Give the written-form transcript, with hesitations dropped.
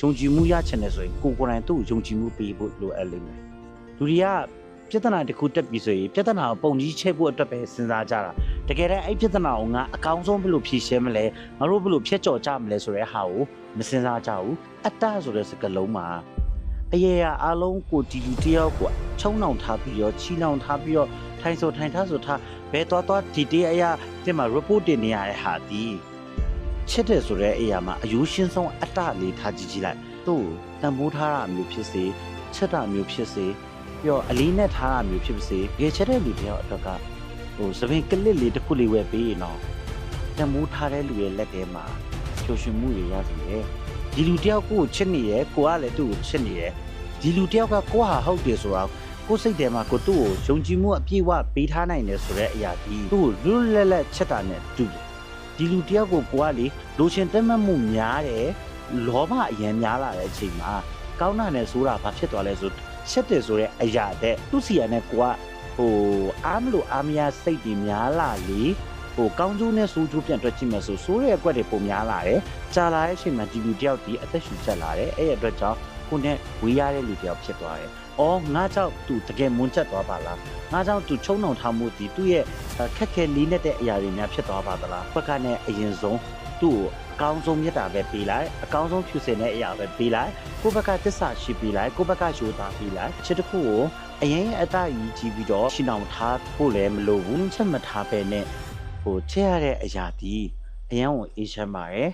ယုံကြည်မှုရချင်တယ်ဆိုရင်ကိုယ်တိုင်သူ့ကိုယုံကြည်မှုပေးဖို့လိုအပ်လိမ့်မယ်လူတွေကပြဿနာတစ်ခုတက်ပြီဆိုရင်ပြဿနာကိုပုံကြီးချက်ဖို့အတွက်ပဲစဉ်းစားကြတာတကယ်တမ်းအဲ့ပြဿနာကိုငါအကောင်းဆုံးဘယ်လိုဖြေရှင်းမလဲငါတို့ဘယ်လိုဖြတ်ကျော်ကြမလဲဆိုတဲ့ဟာကိုမစဉ်းစားကြဘူးအတ္တဆိုတဲ့စကားလုံးမှာအရေအားလုံးကိုဒီလူတယောက်ကိုချုံနှောင်ထားပြီးတော့ချီနှောင်ထားပြီးတော့ထိုင်ဆိုထိုင်ထားဆိုထားဘယ်သွားဒီတေးအရာဒီမှာ report တင်နေရတဲ့ဟာဒီချစ်တယ်ဆိုတဲ့အရာမှာအယူရှင်းဆုံးအတ္တလေးထားကြည့်လိုက်သူ့တန်ဖိုးထားတာမျိုးဖြစ်စေချစ်တာမျိုးဖြစ်စေပြီးတော့အလေးနဲ့ထားတာမျိုးဖြစ်ပါစေရေချတဲ့လူတယောက်အတွက်ကသပင်ကလစ်လေးတစ်ခုလေးဝယ်ပေးရင်တော့တန်ဖိုးထားတဲ့လူရဲ့လက်ထဲမှာပျော်ရွှင်မှုတွေရစီတယ်ဒီလူတယောက်ကိုချစ်နေရဲကိုကလည်းသူ့ကိုချစ်နေရဲဒီလူတယောက်ကကိုဟာဟုတ်တယ်ဆိုတော့ကိုစိတ်ထဲမှာကိုသူ့ကိုယုံကြည်မှုအပြည့်အဝပေးထားနိုင်တယ်ဆိုတဲ့အရာဒီသူ့ကိုလွတ်လပ်လပ်ချက်တာနဲ့တူတယ်ဒီလူတယောက်ကိုကိုကလေလိုချင်တက်မှတ်မှုများတယ်လောဘအရင်များလာတဲ့အချိန်မှာကောင်းတာနဲ့ဆိုးတာဘာဖြစ်သွားလဲဆိုချက်တယ်ဆိုတဲ့အရာတဲ့သူ့စီရနဲ့ကိုကအားမလို့အားမရစိတ်တွေများလာလေကောင်းကျိုးနဲ့ဆိုးကျိုးပြန်တွက်ကြည့်မယ်ဆိုးရဲ့အကွက်တွေပုံများလာတယ်ကြာလာတဲ့အချိန်မှာဒီလူတယောက်ဒီအသက်ရှူချက်လာတယ်အဲ့ရအတွက်ကြောင့်ကိုနဲ့ဝေးရတဲ့လူတယောက်ဖြစ်သွားတယ်အော်ငါကြောင့်သူတကယ်မွန်းချက်သွားပါလားငါကြောင့်သူချုံနှောင်ထားမှုဒီသူ့ရဲ့ခက်ခဲလေးနဲ့တဲ့အရာတွေများဖြစ်သွားပါသလားဘက်ကနဲ့အရင်ဆုံးသူ့ကိုအကောင်းဆုံးမြတ်တာပဲပေးလိုက်အကောင်းဆုံးဖြူစင်တဲ့အရာပဲပေးလိုက်ကိုယ့်ဘက်ကသစ္စာရှိပေးလိုက်ကိုယ့်ဘက်ကယူသားပေးလိုက်ချစ်တစ်ခုကိုအရင်အတ္တကြီးကြည့်ပြီးတော့ရှင်းအောင်ထားဖို့လည်းမလိုဘူးချက်မထားပဲနဲ့ချစ်ရတဲ့အရာဒီအရင်ကိုအေးချမ်းပါတယ်